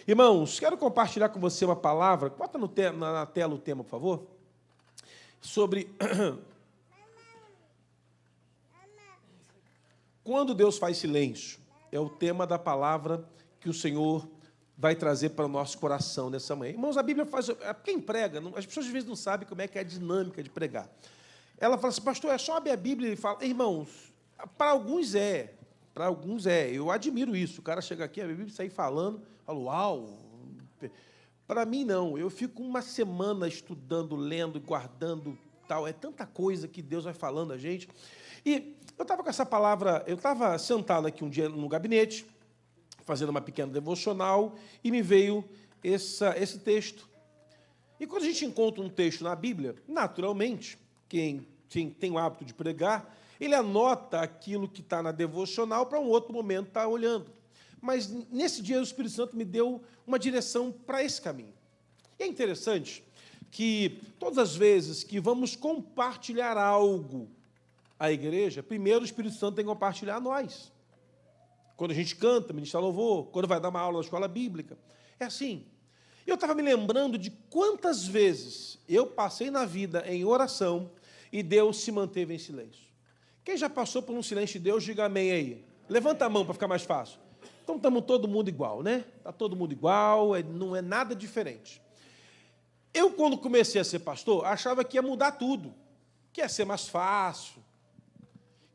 Irmãos, quero compartilhar com você uma palavra. Bota na tela o tema, por favor. Sobre quando Deus faz silêncio. É o tema da palavra que o Senhor vai trazer para o nosso coração nessa manhã. Irmãos, a Bíblia faz... Quem prega, as pessoas às vezes não sabem como é que é a dinâmica de pregar. Ela fala assim, pastor, é só abrir a Bíblia e fala... Irmãos, para alguns é. Para alguns é. Eu admiro isso. O cara chega aqui, a Bíblia sai falando, fala, uau. Para mim, não. Eu fico uma semana estudando, lendo, guardando, tal. É tanta coisa que Deus vai falando a gente. E eu estava com essa palavra... Eu estava sentado aqui um dia no gabinete, fazendo uma pequena devocional, e me veio esse texto. E quando a gente encontra um texto na Bíblia, naturalmente, quem tem o hábito de pregar, ele anota aquilo que está na devocional para um outro momento estar olhando. Mas, nesse dia, o Espírito Santo me deu uma direção para esse caminho. E é interessante que, todas as vezes que vamos compartilhar algo à igreja, primeiro o Espírito Santo tem que compartilhar a nós. Quando a gente canta, ministra louvor, quando vai dar uma aula na escola bíblica. É assim. Eu estava me lembrando de quantas vezes eu passei na vida em oração e Deus se manteve em silêncio. Quem já passou por um silêncio de Deus, diga amém aí. Levanta a mão para ficar mais fácil. Então, estamos todo mundo igual, né? Está todo mundo igual, não é nada diferente. Eu, quando comecei a ser pastor, achava que ia mudar tudo, que ia ser mais fácil,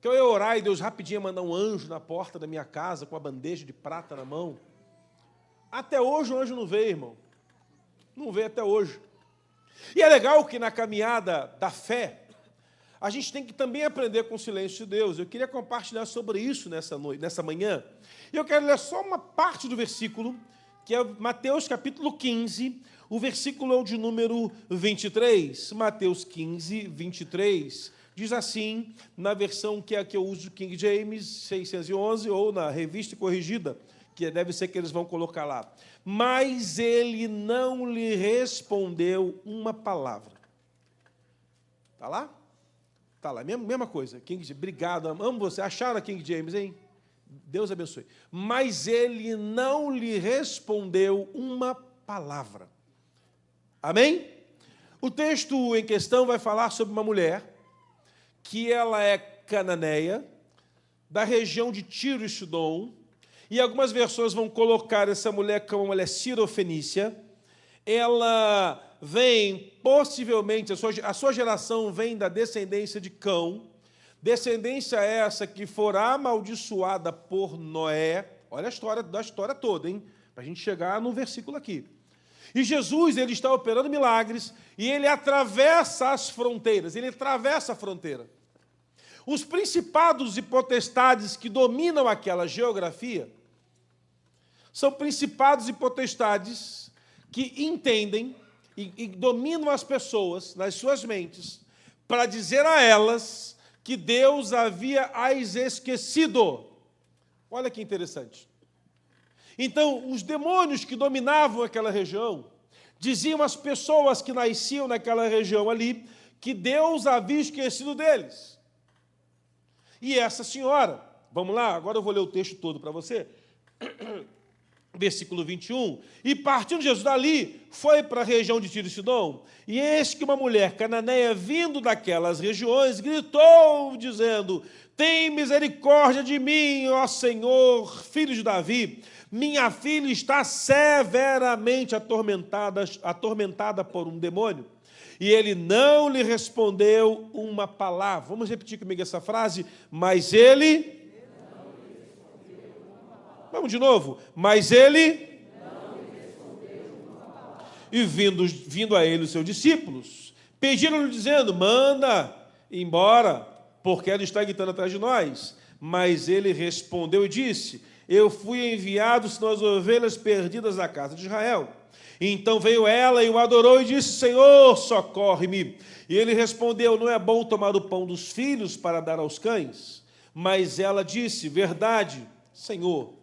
que eu ia orar e Deus rapidinho ia mandar um anjo na porta da minha casa com a bandeja de prata na mão. Até hoje o anjo não veio, irmão. Não veio até hoje. E é legal que na caminhada da fé, a gente tem que também aprender com o silêncio de Deus. Eu queria compartilhar sobre isso nessa manhã. E eu quero ler só uma parte do versículo, que é Mateus capítulo 15, o versículo é o de número 23. Mateus 15, 23, diz assim, na versão que é a que eu uso, King James 611, ou na revista corrigida, que deve ser que eles vão colocar lá. Mas ele não lhe respondeu uma palavra. Está lá? Está lá, mesma coisa. King James, obrigado, amo você. Acharam a King James, hein? Deus abençoe. Mas ele não lhe respondeu uma palavra. Amém? O texto em questão vai falar sobre uma mulher que ela é cananeia, da região de Tiro e Sidom, e algumas versões vão colocar essa mulher como uma mulher cirofenícia. Ela vem, possivelmente, a sua geração vem da descendência de Cão, descendência essa que fora amaldiçoada por Noé. Olha a história da história toda, hein? Para a gente chegar no versículo aqui. E Jesus, ele está operando milagres, e ele atravessa as fronteiras, ele atravessa a fronteira. Os principados e potestades que dominam aquela geografia são principados e potestades que entendem e dominam as pessoas nas suas mentes para dizer a elas que Deus havia as esquecido. Olha que interessante. Então, os demônios que dominavam aquela região diziam às pessoas que nasciam naquela região ali que Deus havia esquecido deles. E essa senhora, vamos lá, agora eu vou ler o texto todo para você, versículo 21, e partindo Jesus dali, foi para a região de Tiro e Sidom, e eis que uma mulher cananeia, vindo daquelas regiões, gritou, dizendo, tem misericórdia de mim, ó Senhor, filho de Davi, minha filha está severamente atormentada por um demônio. E ele não lhe respondeu uma palavra. Vamos repetir comigo essa frase? Mas ele... Vamos de novo. Mas ele... E vindo a ele os seus discípulos, pediram-lhe dizendo, manda embora, porque ela está gritando atrás de nós. Mas ele respondeu e disse, eu fui enviado senão as ovelhas perdidas da casa de Israel. Então veio ela e o adorou e disse, Senhor, socorre-me. E ele respondeu, não é bom tomar o pão dos filhos para dar aos cães? Mas ela disse, verdade, Senhor,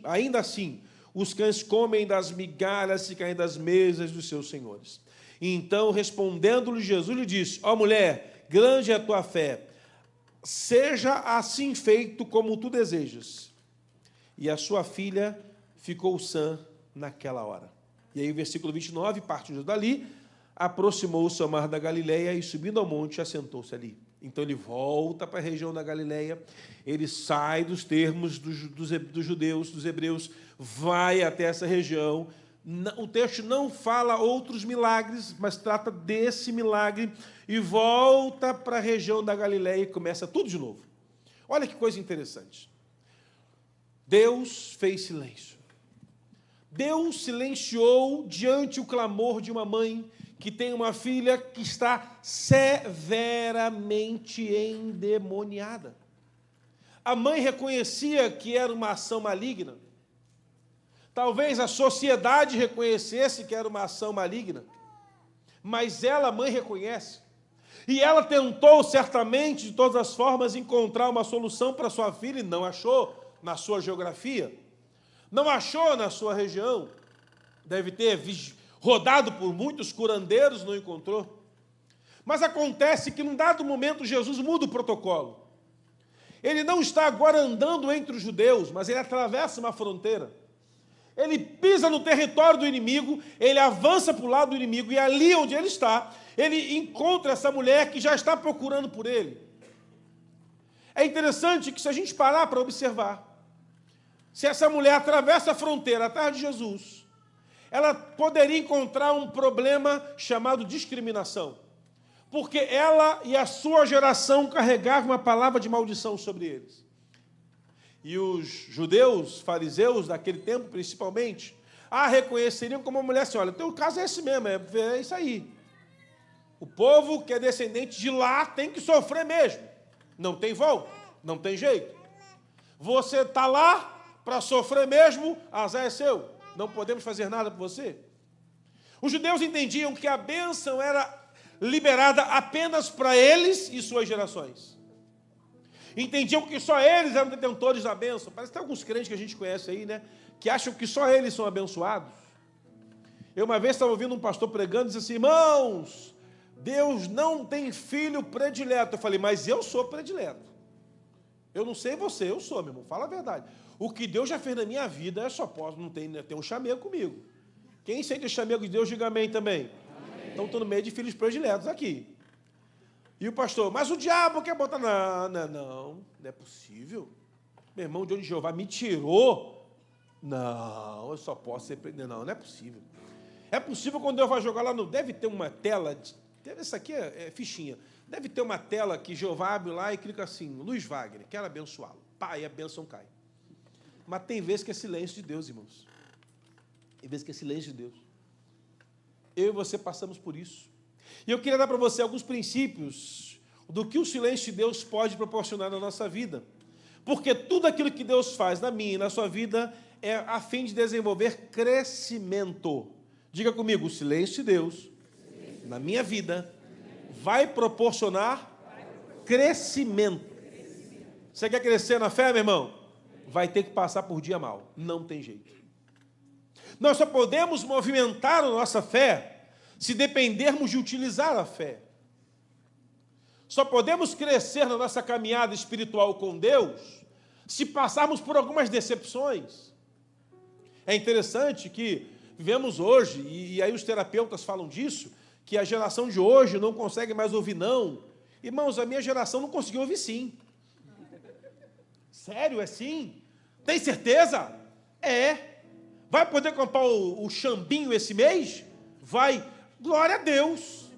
ainda assim, os cães comem das migalhas que caem das mesas dos seus senhores. Então, respondendo-lhe Jesus, lhe disse, ó mulher, grande é a tua fé, seja assim feito como tu desejas. E a sua filha ficou sã naquela hora. E aí o versículo 29, partindo dali, aproximou-se ao mar da Galileia e, subindo ao monte, assentou-se ali. Então ele volta para a região da Galileia, ele sai dos termos dos judeus, dos hebreus, vai até essa região. O texto não fala outros milagres, mas trata desse milagre, e volta para a região da Galileia e começa tudo de novo. Olha que coisa interessante. Deus fez silêncio. Deus silenciou diante o clamor de uma mãe que tem uma filha que está severamente endemoniada. A mãe reconhecia que era uma ação maligna. Talvez a sociedade reconhecesse que era uma ação maligna. Mas ela, a mãe, reconhece. E ela tentou, certamente, de todas as formas, encontrar uma solução para sua filha e não achou na sua geografia. Não achou na sua região. Deve ter rodado por muitos curandeiros, não encontrou. Mas acontece que, num dado momento, Jesus muda o protocolo. Ele não está agora andando entre os judeus, mas ele atravessa uma fronteira. Ele pisa no território do inimigo, ele avança para o lado do inimigo, e ali onde ele está, ele encontra essa mulher que já está procurando por ele. É interessante que, se a gente parar para observar, se essa mulher atravessa a fronteira atrás de Jesus, ela poderia encontrar um problema chamado discriminação, porque ela e a sua geração carregavam uma palavra de maldição sobre eles. E os judeus, fariseus daquele tempo, principalmente, a reconheceriam como uma mulher assim: olha, teu caso é esse mesmo, é isso aí. O povo que é descendente de lá tem que sofrer mesmo. Não tem volta, não tem jeito. Você está lá para sofrer mesmo, azar é seu. Não podemos fazer nada por você. Os judeus entendiam que a bênção era liberada apenas para eles e suas gerações. Entendiam que só eles eram detentores da bênção. Parece que tem alguns crentes que a gente conhece aí, né? Que acham que só eles são abençoados. Eu uma vez estava ouvindo um pastor pregando e disse assim: irmãos, Deus não tem filho predileto. Eu falei: mas eu sou predileto. Eu não sei você, eu sou, meu irmão. Fala a verdade. O que Deus já fez na minha vida, eu só posso, não tem um chamego comigo. Quem sente o chamego de Deus, diga amém também. Amém. Então, estou no meio de filhos prediletos aqui. E o pastor: mas o diabo quer botar... Não é possível. Meu irmão, de onde Jeová me tirou? Não, eu só posso ser... Não é possível. É possível quando Deus vai jogar lá no... Deve ter uma tela... Essa aqui é fichinha. Deve ter uma tela que Jeová abre lá e clica assim: Luiz Wagner, quero abençoá-lo. Pá, e a bênção cai. Mas tem vezes que é silêncio de Deus, irmãos. Tem vezes que é silêncio de Deus. Eu e você passamos por isso. E eu queria dar para você alguns princípios do que o silêncio de Deus pode proporcionar na nossa vida. Porque tudo aquilo que Deus faz na minha e na sua vida é a fim de desenvolver crescimento. Diga comigo: o silêncio de Deus na minha vida vai proporcionar crescimento. Você quer crescer na fé, meu irmão? Vai ter que passar por dia mal. Não tem jeito. Nós só podemos movimentar a nossa fé se dependermos de utilizar a fé. Só podemos crescer na nossa caminhada espiritual com Deus se passarmos por algumas decepções. É interessante que vivemos hoje, e aí os terapeutas falam disso, que a geração de hoje não consegue mais ouvir não. Irmãos, a minha geração não conseguiu ouvir sim. Sério, é sim? Tem certeza? É. Vai poder comprar o chambinho esse mês? Vai. Glória a Deus.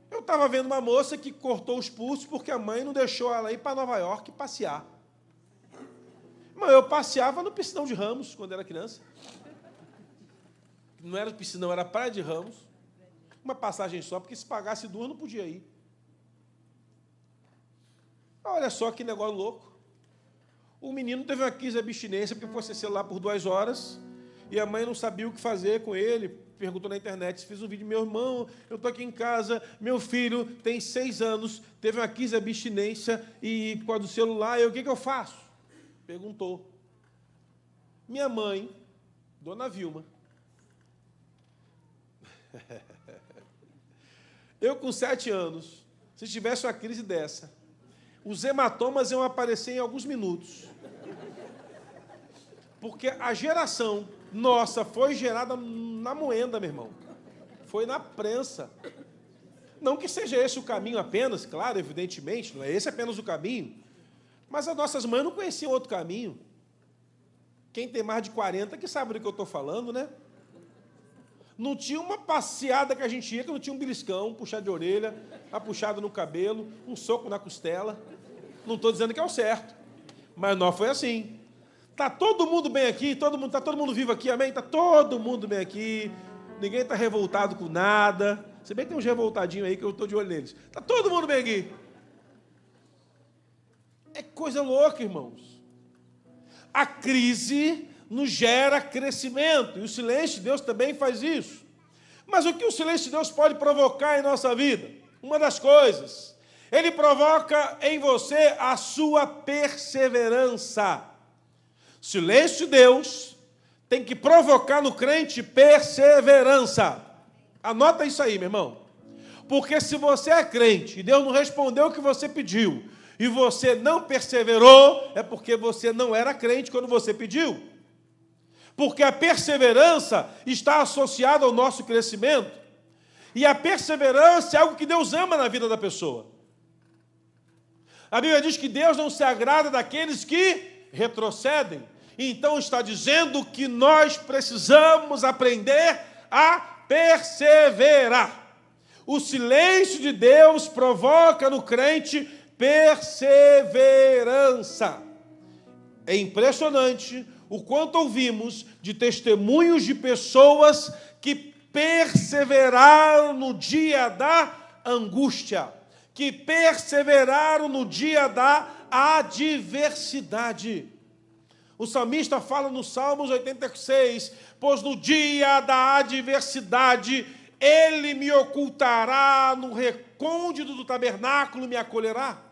Eu estava vendo uma moça que cortou os pulsos porque a mãe não deixou ela ir para Nova York passear. Mas eu passeava no Piscinão de Ramos quando era criança. Não era piscinão, era praia de Ramos. Uma passagem só, porque se pagasse duas não podia ir. Olha só que negócio louco. O menino teve uma crise de abstinência porque foi sem celular por 2 horas e a mãe não sabia o que fazer com ele. Perguntou na internet, fiz um vídeo: meu irmão, eu estou aqui em casa, meu filho tem 6 anos, teve uma crise de abstinência e por causa do celular, o que eu faço? Perguntou. Minha mãe, dona Vilma, eu com 7 anos, se tivesse uma crise dessa, os hematomas iam aparecer em alguns minutos. Porque a geração Nossa, foi gerada na moenda, meu irmão. Foi na prensa. Não que seja esse o caminho apenas, claro, evidentemente, não é esse apenas o caminho. Mas as nossas mães não conheciam outro caminho. Quem tem mais de 40 que sabe do que eu estou falando, né? Não tinha uma passeada que a gente ia, que não tinha um beliscão, um puxar de orelha, uma puxada no cabelo, um soco na costela. Não estou dizendo que é o certo, mas não foi assim. Está todo mundo bem aqui, está todo mundo vivo aqui, amém? Está todo mundo bem aqui, ninguém está revoltado com nada. Se bem que tem uns revoltadinhos aí que eu estou de olho neles. Está todo mundo bem aqui. É coisa louca, irmãos. A crise nos gera crescimento, e o silêncio de Deus também faz isso. Mas o que o silêncio de Deus pode provocar em nossa vida? Uma das coisas, ele provoca em você a sua perseverança. Silêncio de Deus tem que provocar no crente perseverança. Anota isso aí, meu irmão. Porque se você é crente e Deus não respondeu o que você pediu, e você não perseverou, é porque você não era crente quando você pediu. Porque a perseverança está associada ao nosso crescimento. E a perseverança é algo que Deus ama na vida da pessoa. A Bíblia diz que Deus não se agrada daqueles que retrocedem. Então está dizendo que nós precisamos aprender a perseverar. O silêncio de Deus provoca no crente perseverança. É impressionante o quanto ouvimos de testemunhos de pessoas que perseveraram no dia da angústia, que perseveraram no dia da adversidade. O salmista fala no Salmos 86, pois no dia da adversidade ele me ocultará no recôndito do tabernáculo, me acolherá.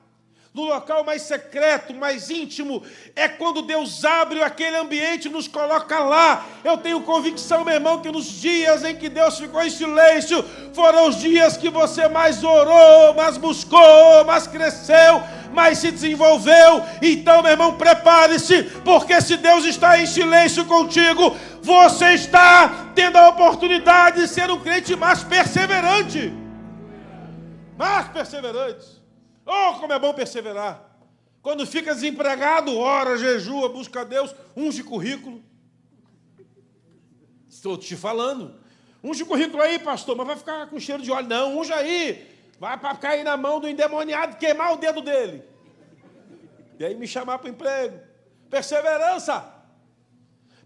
No local mais secreto, mais íntimo, é quando Deus abre aquele ambiente e nos coloca lá. Eu tenho convicção, meu irmão, que nos dias em que Deus ficou em silêncio, foram os dias que você mais orou, mais buscou, mais cresceu, mais se desenvolveu. Então, meu irmão, prepare-se, porque se Deus está em silêncio contigo, você está tendo a oportunidade de ser um crente mais perseverante. Mais perseverante. Oh, como é bom perseverar. Quando fica desempregado, ora, jejua, busca a Deus, unge currículo. Estou te falando. Unge currículo aí, pastor, mas vai ficar com cheiro de óleo. Não, unge aí. Vai para cair na mão do endemoniado e queimar o dedo dele. E aí me chamar para o emprego. Perseverança.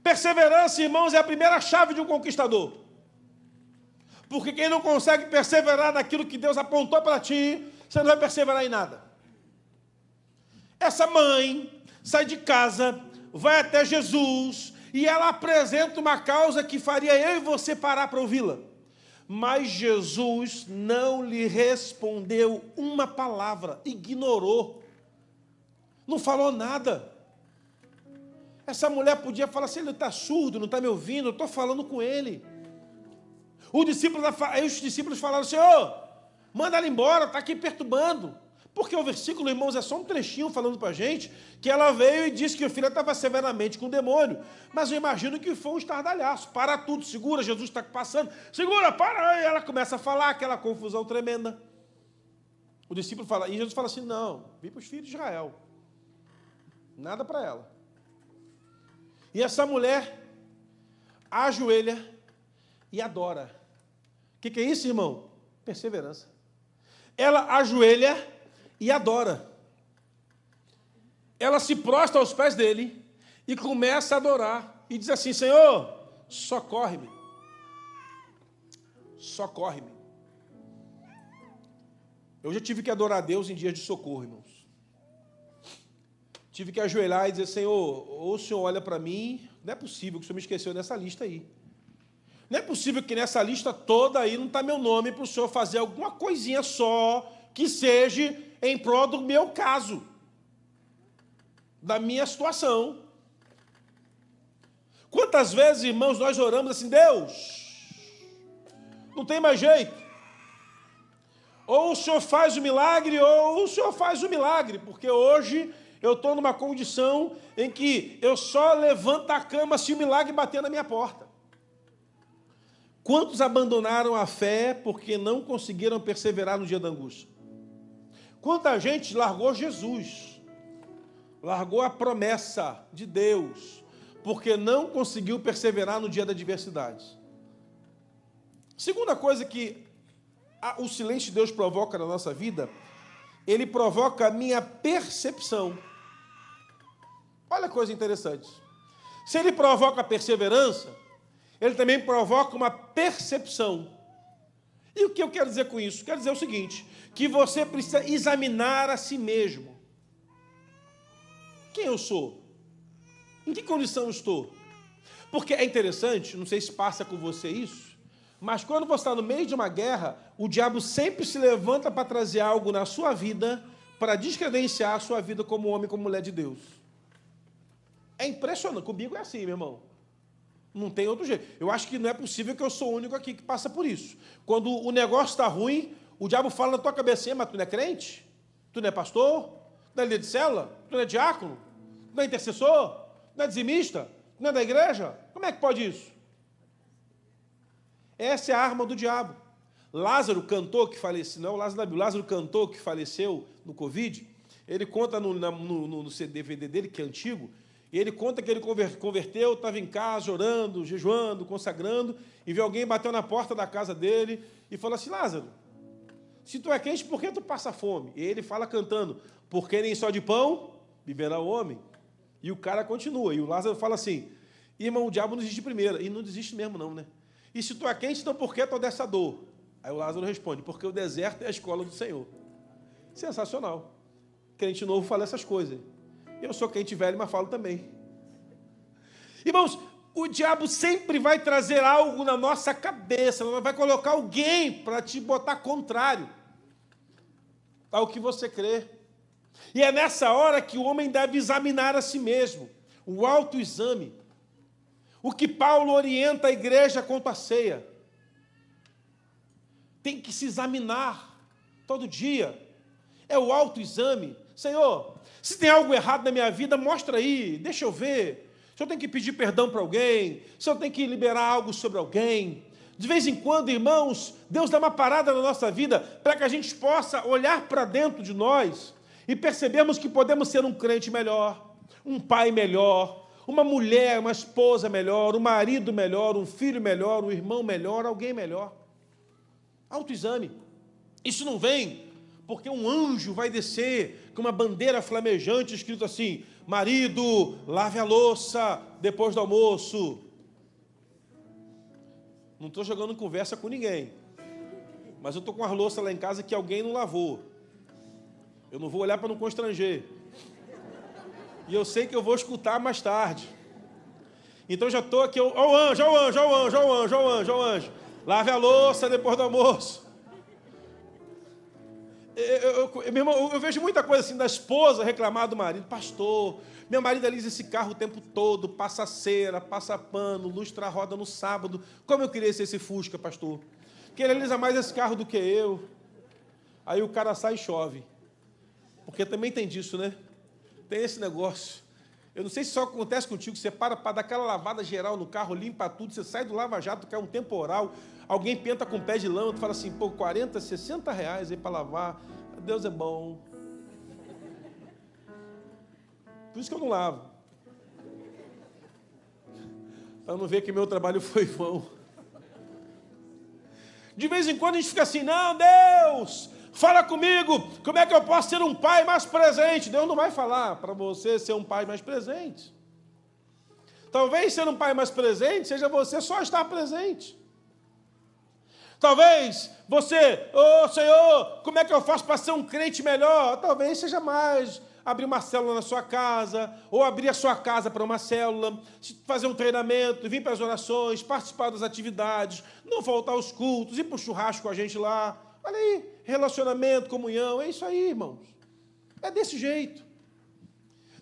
Perseverança, irmãos, é a primeira chave de um conquistador. Porque quem não consegue perseverar naquilo que Deus apontou para ti, você não vai perseverar em nada. Essa mãe sai de casa, vai até Jesus, e ela apresenta uma causa que faria eu e você parar para ouvi-la. Mas Jesus não lhe respondeu uma palavra, ignorou. Não falou nada. Essa mulher podia falar assim, ele está surdo, não está me ouvindo, eu estou falando com ele. Os discípulos falaram, Senhor, manda ela embora, está aqui perturbando. Porque o versículo, irmãos, é só um trechinho falando para a gente que ela veio e disse que o filho estava severamente com o demônio. Mas eu imagino que foi um estardalhaço. Para tudo, segura, Jesus está passando. Segura, para. E ela começa a falar, aquela confusão tremenda. O discípulo fala, e Jesus fala assim, não, vim para os filhos de Israel. Nada para ela. E essa mulher ajoelha e adora. O que é isso, irmão? Perseverança. Ela ajoelha e adora. Ela se prostra aos pés dele e começa a adorar. E diz assim, Senhor, socorre-me. Socorre-me. Eu já tive que adorar a Deus em dias de socorro, irmãos. Tive que ajoelhar e dizer, Senhor, ou o Senhor olha para mim, não é possível que o Senhor me esqueceu nessa lista aí. Não é possível que nessa lista toda aí não está meu nome para o Senhor fazer alguma coisinha só que seja em prol do meu caso, da minha situação. Quantas vezes, irmãos, nós oramos assim, Deus, não tem mais jeito. Ou o Senhor faz o milagre, ou o Senhor faz o milagre, porque hoje eu estou numa condição em que eu só levanto a cama se o milagre bater na minha porta. Quantos abandonaram a fé porque não conseguiram perseverar no dia da angústia? Quanta gente largou Jesus, largou a promessa de Deus, porque não conseguiu perseverar no dia da adversidade. Segunda coisa que o silêncio de Deus provoca na nossa vida, ele provoca a minha percepção. Olha a coisa interessante. Se ele provoca a perseverança, ele também provoca uma percepção. E o que eu quero dizer com isso? Quero dizer o seguinte, que você precisa examinar a si mesmo. Quem eu sou? Em que condição eu estou? Porque é interessante, não sei se passa com você isso, mas quando você está no meio de uma guerra, o diabo sempre se levanta para trazer algo na sua vida, para descredenciar a sua vida como homem, como mulher de Deus. É impressionante. Comigo é assim, meu irmão. Não tem outro jeito. Eu acho que não é possível que eu sou o único aqui que passa por isso. Quando o negócio está ruim, o diabo fala na tua cabecinha, mas tu não é crente? Tu não é pastor? Tu não é líder de célula? Tu não é diácono? Tu não é intercessor? Não é dizimista? Tu não é da igreja? Como é que pode isso? Essa é a arma do diabo. Lázaro cantou que faleceu, não, Lázaro cantou que faleceu no Covid. Ele conta no DVD dele, que é antigo, e ele conta que ele converteu, estava em casa, orando, jejuando, consagrando, e viu alguém bateu na porta da casa dele e falou assim, Lázaro, se tu é crente, por que tu passa fome? E ele fala cantando, porque nem só de pão viverá o homem. E o cara continua, e o Lázaro fala assim, irmão, o diabo não existe de primeira, e não desiste mesmo não, né? E se tu é crente, então por que toda essa dor? Aí o Lázaro responde, porque o deserto é a escola do Senhor. Sensacional. Crente novo fala essas coisas. Eu sou crente velho, mas falo também. Irmãos, o diabo sempre vai trazer algo na nossa cabeça, vai colocar alguém para te botar contrário ao que você crê. E é nessa hora que o homem deve examinar a si mesmo, o autoexame. O que Paulo orienta a igreja quanto à ceia. Tem que se examinar todo dia. É o autoexame. Senhor, se tem algo errado na minha vida, mostra aí, deixa eu ver. Se eu tenho que pedir perdão para alguém, se eu tenho que liberar algo sobre alguém. De vez em quando, irmãos, Deus dá uma parada na nossa vida para que a gente possa olhar para dentro de nós e percebermos que podemos ser um crente melhor, um pai melhor, uma mulher, uma esposa melhor, um marido melhor, um filho melhor, um irmão melhor, alguém melhor. Autoexame. Isso não vem porque um anjo vai descer com uma bandeira flamejante escrito assim, marido, lave a louça depois do almoço. Não estou jogando conversa com ninguém, mas eu estou com as louças lá em casa que alguém não lavou. Eu não vou olhar para não constranger. E eu sei que eu vou escutar mais tarde. Então já estou aqui, ó o anjo, ó o anjo, ó o anjo, ó o anjo, ó o anjo, ó o anjo. Lave a louça depois do almoço. Meu irmão, eu vejo muita coisa assim da esposa reclamar do marido. Pastor, meu marido alisa esse carro o tempo todo, passa cera, passa pano, lustra a roda no sábado. Como eu queria ser esse Fusca, pastor? Porque ele alisa mais esse carro do que eu. Aí o cara sai e chove. Porque também tem disso, né? Tem esse negócio. Eu não sei se só acontece contigo, você para dar aquela lavada geral no carro, limpa tudo, você sai do lava-jato, cai um temporal, alguém penta com pé de lama, tu fala assim, pô, 40, 60 reais aí para lavar, Deus é bom. Por isso que eu não lavo. Para não ver que meu trabalho foi vão. De vez em quando a gente fica assim, não, Deus, fala comigo, como é que eu posso ser um pai mais presente? Deus não vai falar para você ser um pai mais presente. Talvez ser um pai mais presente seja você só estar presente. Talvez você, Senhor, como é que eu faço para ser um crente melhor? Talvez seja mais abrir uma célula na sua casa, ou abrir a sua casa para uma célula, fazer um treinamento, vir para as orações, participar das atividades, não faltar aos cultos, ir para o churrasco com a gente lá. Olha aí, relacionamento, comunhão, é isso aí, irmãos. É desse jeito.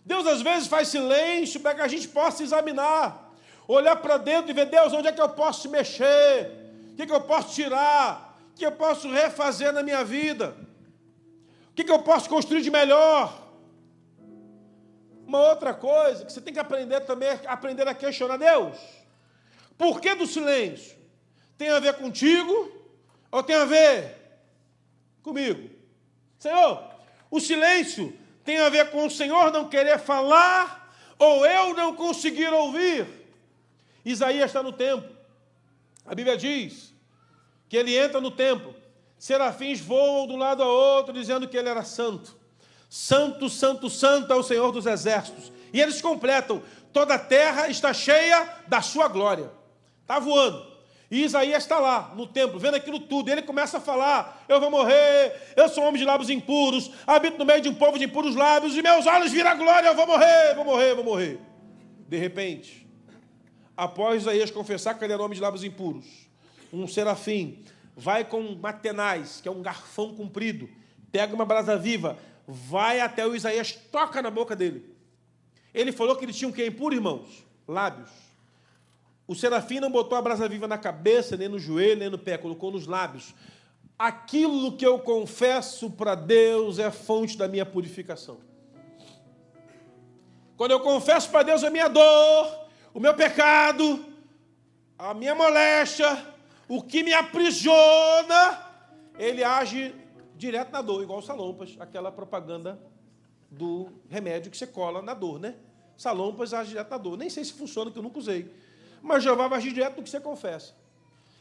Deus, às vezes, faz silêncio para que a gente possa examinar, olhar para dentro e ver, Deus, onde é que eu posso mexer? O que eu posso tirar? O que eu posso refazer na minha vida? O que eu posso construir de melhor? Uma outra coisa que você tem que aprender também é aprender a questionar Deus. Por que do silêncio? Tem a ver contigo ou tem a ver comigo? Senhor, o silêncio tem a ver com o Senhor não querer falar ou eu não conseguir ouvir? Isaías está no templo. A Bíblia diz que ele entra no templo. Serafins voam de um lado ao outro, dizendo que ele era santo. Santo, santo, santo é o Senhor dos exércitos. E eles completam: toda a terra está cheia da sua glória. Está voando. E Isaías está lá, no templo, vendo aquilo tudo. E ele começa a falar: eu vou morrer, eu sou um homem de lábios impuros, habito no meio de um povo de impuros lábios, e meus olhos viram a glória, eu vou morrer, vou morrer, vou morrer. De repente, após Isaías confessar que ele era um homem de lábios impuros, um serafim vai com uma tenaz, que é um garfão comprido, pega uma brasa viva, vai até o Isaías, toca na boca dele. Ele falou que ele tinha um quê impuro, irmãos? Lábios. O serafim não botou a brasa viva na cabeça, nem no joelho, nem no pé, colocou nos lábios. Aquilo que eu confesso para Deus é a fonte da minha purificação. Quando eu confesso para Deus a minha dor, o meu pecado, a minha moléstia, o que me aprisiona, ele age direto na dor, igual o Salompas, aquela propaganda do remédio que você cola na dor, né? Salompas age direto na dor. Nem sei se funciona, que eu nunca usei. Mas Jeová vai agir direto no que você confessa.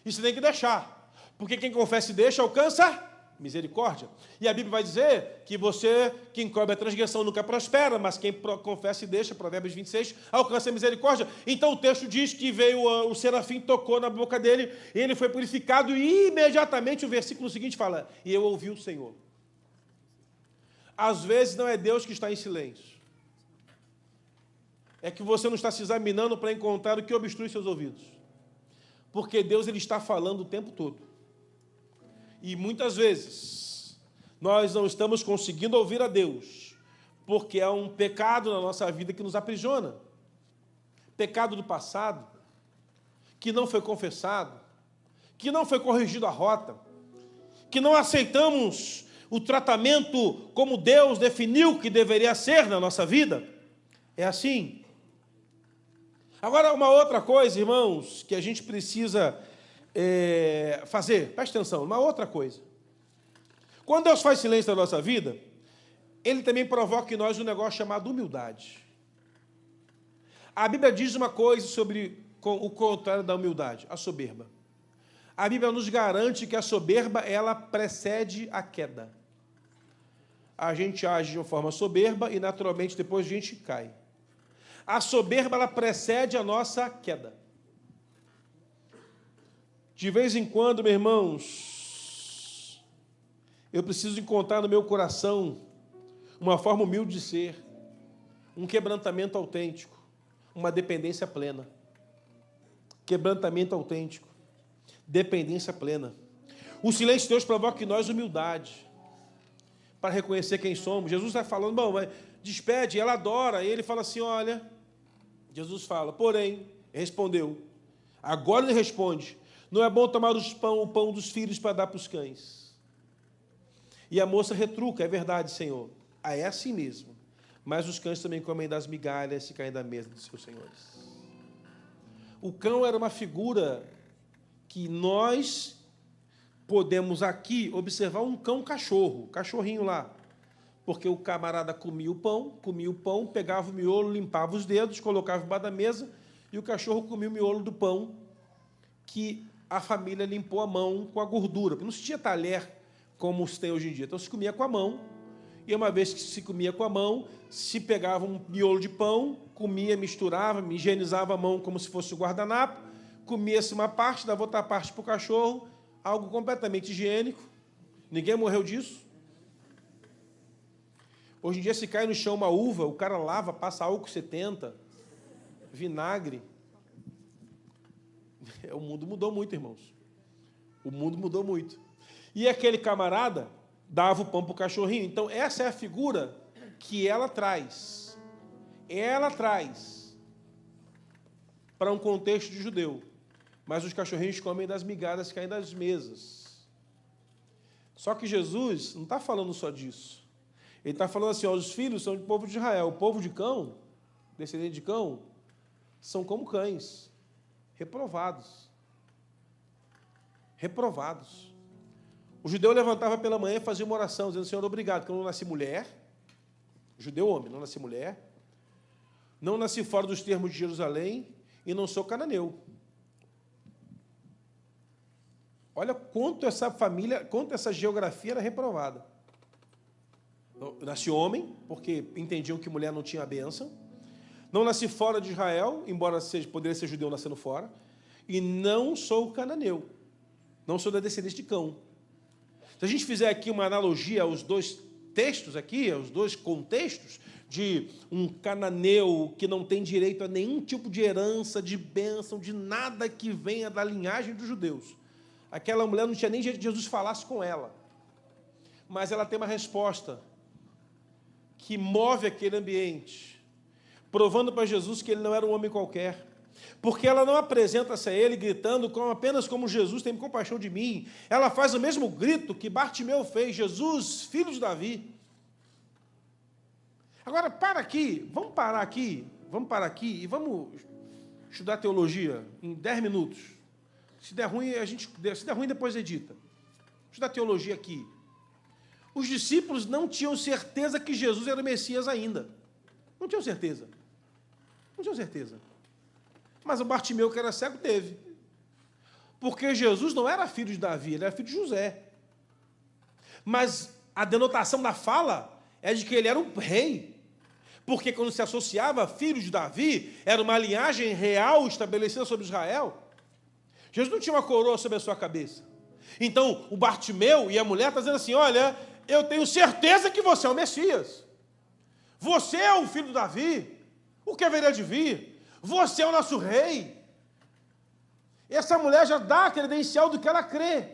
E você tem que deixar. Porque quem confessa e deixa, alcança misericórdia. E a Bíblia vai dizer que você, que encobre a transgressão, nunca prospera, mas quem confessa e deixa, Provérbios 26, alcança a misericórdia. Então o texto diz que veio o serafim, tocou na boca dele, ele foi purificado, e imediatamente o versículo seguinte fala: e eu ouvi o Senhor. Às vezes não é Deus que está em silêncio. É que você não está se examinando para encontrar o que obstrui seus ouvidos. Porque Deus, ele está falando o tempo todo. E muitas vezes nós não estamos conseguindo ouvir a Deus, porque há um pecado na nossa vida que nos aprisiona. Pecado do passado, que não foi confessado, que não foi corrigido a rota, que não aceitamos o tratamento como Deus definiu que deveria ser na nossa vida. É assim. Agora, uma outra coisa, irmãos, que a gente precisa fazer, presta atenção, uma outra coisa. Quando Deus faz silêncio na nossa vida, Ele também provoca em nós um negócio chamado humildade. A Bíblia diz uma coisa sobre o contrário da humildade, a soberba. A Bíblia nos garante que a soberba, ela precede a queda. A gente age de uma forma soberba e, naturalmente, depois a gente cai. A soberba, ela precede a nossa queda. De vez em quando, meus irmãos, eu preciso encontrar no meu coração uma forma humilde de ser, um quebrantamento autêntico, uma dependência plena. Quebrantamento autêntico, dependência plena. O silêncio de Deus provoca em nós humildade, para reconhecer quem somos. Jesus está falando: bom, mas despede, ela adora. E ele fala assim: olha, Jesus fala, porém, respondeu. Agora ele responde: não é bom tomar o pão dos filhos para dar para os cães. E a moça retruca: é verdade, Senhor. Ah, é assim mesmo. Mas os cães também comem das migalhas e caem da mesa dos seus senhores. O cão era uma figura que nós podemos aqui observar um cão-cachorro, cachorrinho lá. Porque o camarada comia o pão, pegava o miolo, limpava os dedos, colocava embaixo da mesa, e o cachorro comia o miolo do pão, que a família limpou a mão com a gordura. Porque não se tinha talher como se tem hoje em dia. Então se comia com a mão, e uma vez que se comia com a mão, se pegava um miolo de pão, comia, misturava, higienizava a mão como se fosse o guardanapo, comia-se uma parte, dava outra parte para o cachorro, algo completamente higiênico. Ninguém morreu disso. Hoje em dia, se cai no chão uma uva, o cara lava, passa álcool 70, vinagre. O mundo mudou muito, irmãos. O mundo mudou muito. E aquele camarada dava o pão para o cachorrinho. Então, essa é a figura que ela traz. Ela traz para um contexto de judeu. Mas os cachorrinhos comem das migalhas que caem das mesas. Só que Jesus não está falando só disso. Ele está falando assim, ó, os filhos são do povo de Israel. O povo de cão, descendente de cão, são como cães, reprovados. Reprovados. O judeu levantava pela manhã e fazia uma oração, dizendo, Senhor, obrigado, porque eu não nasci mulher, judeu homem, não nasci mulher, não nasci fora dos termos de Jerusalém e não sou cananeu. Olha quanto essa família, quanto essa geografia era reprovada. Eu nasci homem, porque entendiam que mulher não tinha a bênção. Não nasci fora de Israel, embora poderia ser judeu nascendo fora. E não sou cananeu. Não sou da descendência de Cão. Se a gente fizer aqui uma analogia aos dois textos aqui, aos dois contextos, de um cananeu que não tem direito a nenhum tipo de herança, de bênção, de nada que venha da linhagem dos judeus. Aquela mulher não tinha nem jeito de Jesus falasse com ela. Mas ela tem uma resposta que move aquele ambiente, provando para Jesus que ele não era um homem qualquer. Porque ela não apresenta-se a ele gritando apenas como Jesus tem compaixão de mim. Ela faz o mesmo grito que Bartimeu fez, Jesus, filho de Davi. Agora, vamos parar aqui e vamos estudar teologia em 10 minutos. Se der ruim, depois edita. Estudar teologia aqui. Os discípulos não tinham certeza que Jesus era o Messias ainda. Não tinham certeza. Não tinham certeza. Mas o Bartimeu, que era cego, teve. Porque Jesus não era filho de Davi, ele era filho de José. Mas a denotação da fala é de que ele era um rei. Porque quando se associava a filho de Davi, era uma linhagem real estabelecida sobre Israel. Jesus não tinha uma coroa sobre a sua cabeça. Então, o Bartimeu e a mulher estão dizendo assim, olha, eu tenho certeza que você é o Messias. Você é o filho de Davi. O que haveria de vir? Você é o nosso rei. Essa mulher já dá a credencial do que ela crê.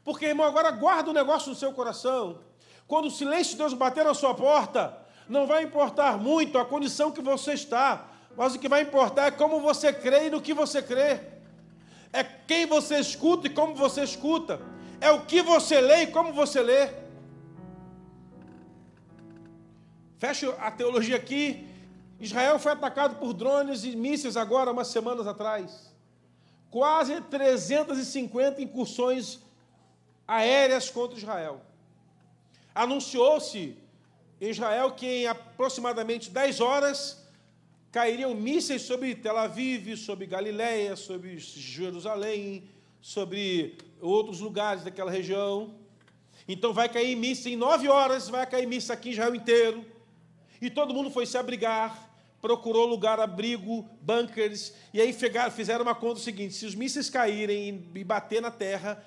Porque, irmão, agora guarda o negócio no seu coração. Quando o silêncio de Deus bater na sua porta, não vai importar muito a condição que você está, mas o que vai importar é como você crê e no que você crê. É quem você escuta e como você escuta. É o que você lê e como você lê. Fecho a teologia aqui. Israel foi atacado por drones e mísseis agora, umas semanas atrás. Quase 350 incursões aéreas contra Israel. Anunciou-se em Israel que em aproximadamente 10 horas cairiam mísseis sobre Tel Aviv, sobre Galiléia, sobre Jerusalém, sobre outros lugares daquela região. Então vai cair mísseis em 9 horas, vai cair mísseis aqui em Israel inteiro. E todo mundo foi se abrigar, procurou lugar, abrigo, bunkers, e aí fizeram uma conta seguinte, se os mísseis caírem e bater na terra,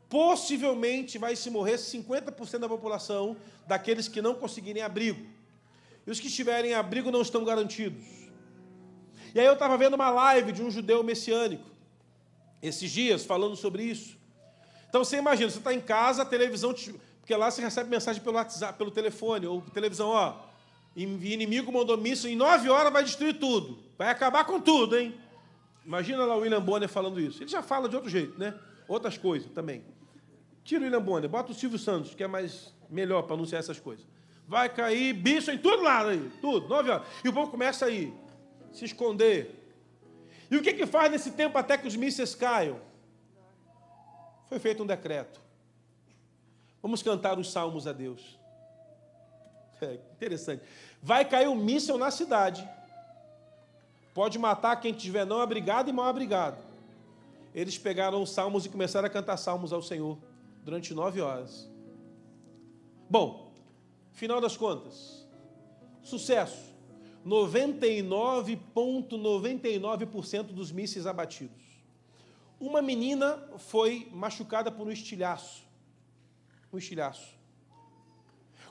possivelmente vai se morrer 50% da população daqueles que não conseguirem abrigo. E os que estiverem abrigo não estão garantidos. E aí eu estava vendo uma live de um judeu messiânico, esses dias, falando sobre isso. Então você imagina, você está em casa, a televisão, porque lá você recebe mensagem pelo WhatsApp, pelo telefone, ou televisão, ó, inimigo mandou míssil, em 9 horas vai destruir tudo, vai acabar com tudo, hein? Imagina lá o William Bonner falando isso. Ele já fala de outro jeito, né? Outras coisas também. Tira o William Bonner, bota o Silvio Santos, que é melhor para anunciar essas coisas. Vai cair bicho em todo lado aí, tudo, 9 horas. E o povo começa aí, se esconder. E o que faz nesse tempo até que os mísseis caiam? Foi feito um decreto. Vamos cantar os salmos a Deus. É interessante. Vai cair um míssil na cidade. Pode matar quem estiver não abrigado e mal abrigado. Eles pegaram os salmos e começaram a cantar salmos ao Senhor durante 9 horas. Bom, final das contas, sucesso. 99,99% dos mísseis abatidos. Uma menina foi machucada por um estilhaço. Um estilhaço.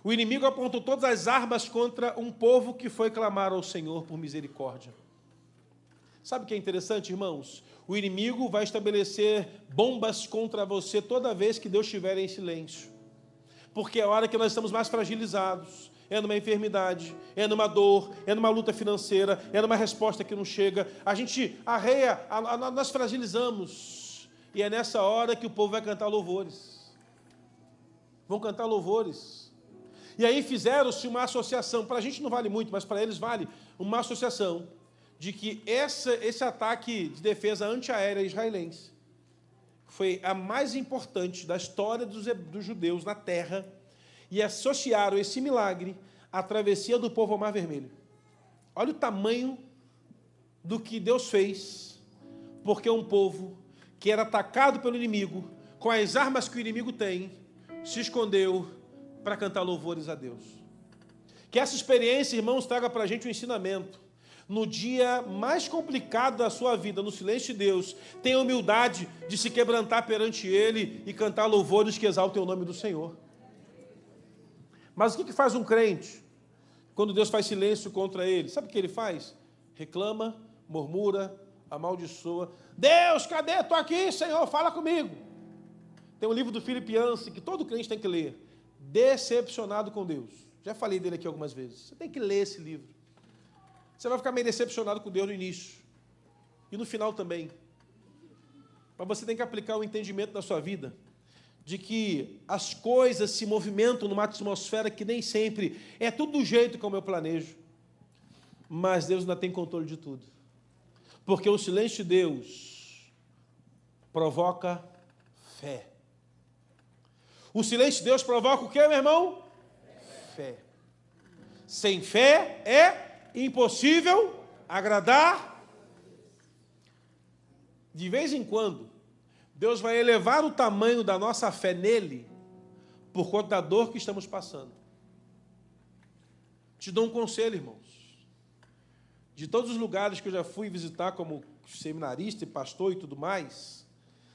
O inimigo apontou todas as armas contra um povo que foi clamar ao Senhor por misericórdia. Sabe o que é interessante, irmãos? O inimigo vai estabelecer bombas contra você toda vez que Deus estiver em silêncio. Porque é a hora que nós estamos mais fragilizados. É numa enfermidade, é numa dor, é numa luta financeira, é numa resposta que não chega. A gente arreia, nós fragilizamos. E é nessa hora que o povo vai cantar louvores. Vão cantar louvores. E aí fizeram-se uma associação, para a gente não vale muito, mas para eles vale, uma associação de que esse ataque de defesa antiaérea israelense foi a mais importante da história dos judeus na terra, e associaram esse milagre à travessia do povo ao Mar Vermelho. Olha o tamanho do que Deus fez, porque um povo que era atacado pelo inimigo, com as armas que o inimigo tem, se escondeu para cantar louvores a Deus. Que essa experiência, irmãos, traga para a gente um ensinamento. No dia mais complicado da sua vida, no silêncio de Deus, tenha humildade de se quebrantar perante Ele e cantar louvores que exaltem o nome do Senhor. Mas o que faz um crente quando Deus faz silêncio contra ele? Sabe o que ele faz? Reclama, murmura, amaldiçoa. Deus, cadê? Estou aqui, Senhor, fala comigo. Tem um livro do Philip Yancey que todo crente tem que ler. Decepcionado com Deus. Já falei dele aqui algumas vezes. Você tem que ler esse livro. Você vai ficar meio decepcionado com Deus no início. E no final também. Mas você tem que aplicar o entendimento na sua vida de que as coisas se movimentam numa atmosfera que nem sempre é tudo do jeito como eu planejo. Mas Deus ainda tem controle de tudo. Porque o silêncio de Deus provoca fé. O silêncio de Deus provoca o quê, meu irmão? Fé. Sem fé é impossível agradar. De vez em quando, Deus vai elevar o tamanho da nossa fé nele por conta da dor que estamos passando. Te dou um conselho, irmãos. De todos os lugares que eu já fui visitar como seminarista e pastor e tudo mais,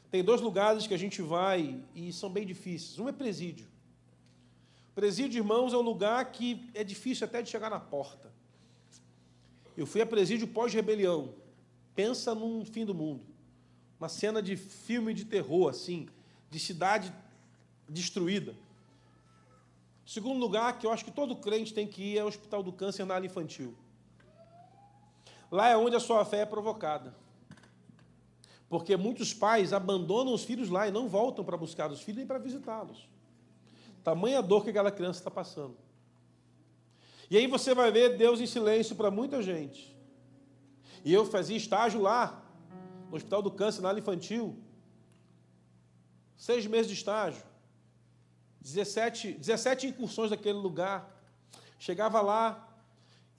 tem 2 lugares que a gente vai e são bem difíceis. Um é presídio. Presídio, irmãos, é um lugar que é difícil até de chegar na porta. Eu fui a presídio pós-rebelião. Pensa num fim do mundo. Uma cena de filme de terror, assim, de cidade destruída. Segundo lugar, que eu acho que todo crente tem que ir, é o Hospital do Câncer na área infantil. Lá é onde a sua fé é provocada. Porque muitos pais abandonam os filhos lá e não voltam para buscar os filhos nem para visitá-los. Tamanha dor que aquela criança está passando. E aí você vai ver Deus em silêncio para muita gente. E eu fazia estágio lá, no Hospital do Câncer, na área infantil. 6 meses de estágio. 17 incursões daquele lugar. Chegava lá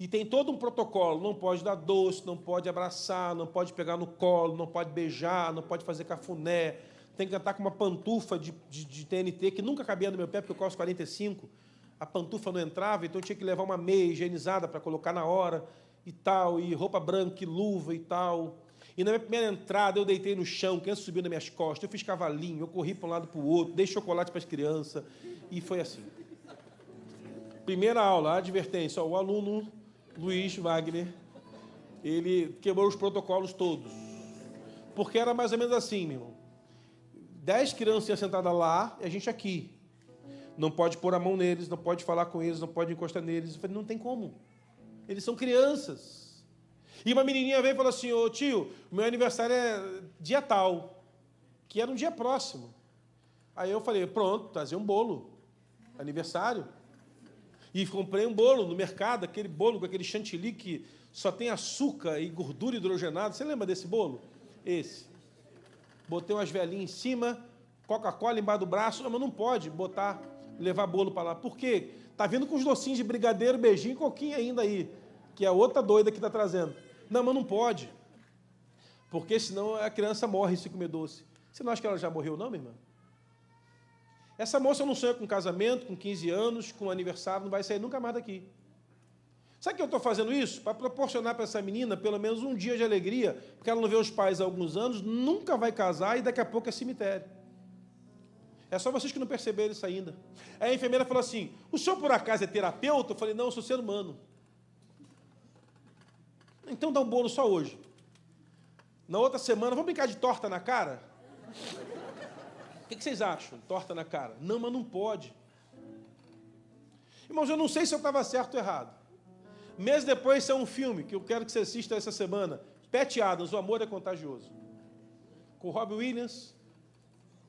e tem todo um protocolo. Não pode dar doce, não pode abraçar, não pode pegar no colo, não pode beijar, não pode fazer cafuné. Tem que cantar com uma pantufa de TNT que nunca cabia no meu pé, porque eu calço 45. A pantufa não entrava, então eu tinha que levar uma meia higienizada para colocar na hora e tal, e roupa branca e luva e tal. E na minha primeira entrada eu deitei no chão, criança subiu nas minhas costas, eu fiz cavalinho, eu corri para um lado para o outro, dei chocolate para as crianças, e foi assim. Primeira aula, advertência, o aluno Luiz Wagner, ele quebrou os protocolos todos. Porque era mais ou menos assim, meu irmão. 10 crianças sentadas lá e a gente aqui. Não pode pôr a mão neles, não pode falar com eles, não pode encostar neles. Eu falei, não tem como. Eles são crianças. E uma menininha veio e falou assim, ô tio, meu aniversário é dia tal, que era um dia próximo. Aí eu falei, pronto, trazer um bolo, aniversário. E comprei um bolo no mercado, aquele bolo com aquele chantilly que só tem açúcar e gordura hidrogenada. Você lembra desse bolo? Esse. Botei umas velhinhas em cima, Coca-Cola embaixo do braço. Não, mas não pode botar, levar bolo para lá. Por quê? Está vindo com os docinhos de brigadeiro, beijinho e coquinha ainda aí, que é a outra doida que está trazendo. Não, mas não pode. Porque senão a criança morre se comer doce. Você não acha que ela já morreu, não, minha irmã? Essa moça não sonha com casamento, com 15 anos, com aniversário, não vai sair nunca mais daqui. Sabe que eu estou fazendo isso? Para proporcionar para essa menina pelo menos um dia de alegria, porque ela não vê os pais há alguns anos, nunca vai casar e daqui a pouco é cemitério. É só vocês que não perceberam isso ainda. Aí a enfermeira falou assim, o senhor por acaso é terapeuta? Eu falei, não, eu sou ser humano. Então dá um bolo só hoje. Na outra semana, vamos brincar de torta na cara? O que vocês acham? Torta na cara? Não, mas não pode. Irmãos, eu não sei se eu estava certo ou errado. Meses depois, isso é um filme que eu quero que você assista essa semana. Pat Adams, O Amor é Contagioso. Com Robbie Williams,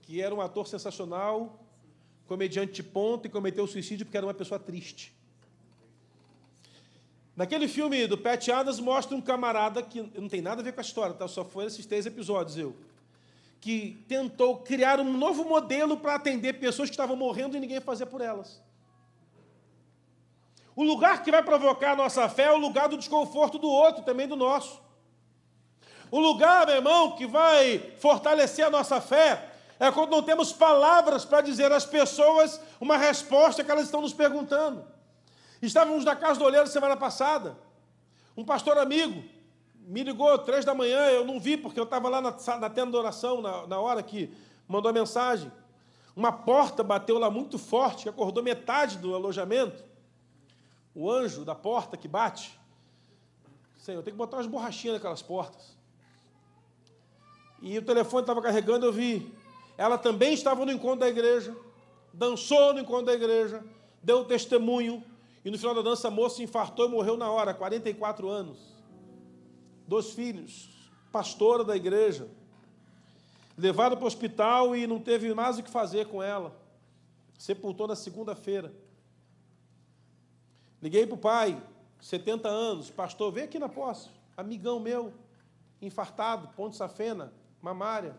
que era um ator sensacional, comediante de ponta e cometeu suicídio porque era uma pessoa triste. Naquele filme do Pat Adams mostra um camarada que não tem nada a ver com a história, tá? Só foi esses 3 episódios, que tentou criar um novo modelo para atender pessoas que estavam morrendo e ninguém fazia por elas. O lugar que vai provocar a nossa fé é o lugar do desconforto do outro, também do nosso. O lugar, meu irmão, que vai fortalecer a nossa fé é quando não temos palavras para dizer às pessoas uma resposta que elas estão nos perguntando. Estávamos na casa do olheiro semana passada. Um pastor amigo me ligou 3 da manhã, eu não vi porque eu estava lá na tenda de oração, na hora que mandou a mensagem. Uma porta bateu lá muito forte, que acordou metade do alojamento. O anjo da porta que bate. Senhor, eu tenho que botar umas borrachinhas naquelas portas. E o telefone estava carregando, eu vi. Ela também estava no encontro da igreja, dançou no encontro da igreja, deu testemunho, e no final da dança a moça se infartou e morreu na hora, 44 anos. 2 filhos, pastora da igreja, levada para o hospital e não teve mais o que fazer com ela. Sepultou na segunda-feira. Liguei para o pai, 70 anos, pastor, vem aqui na posse, amigão meu, infartado, ponte safena, mamária.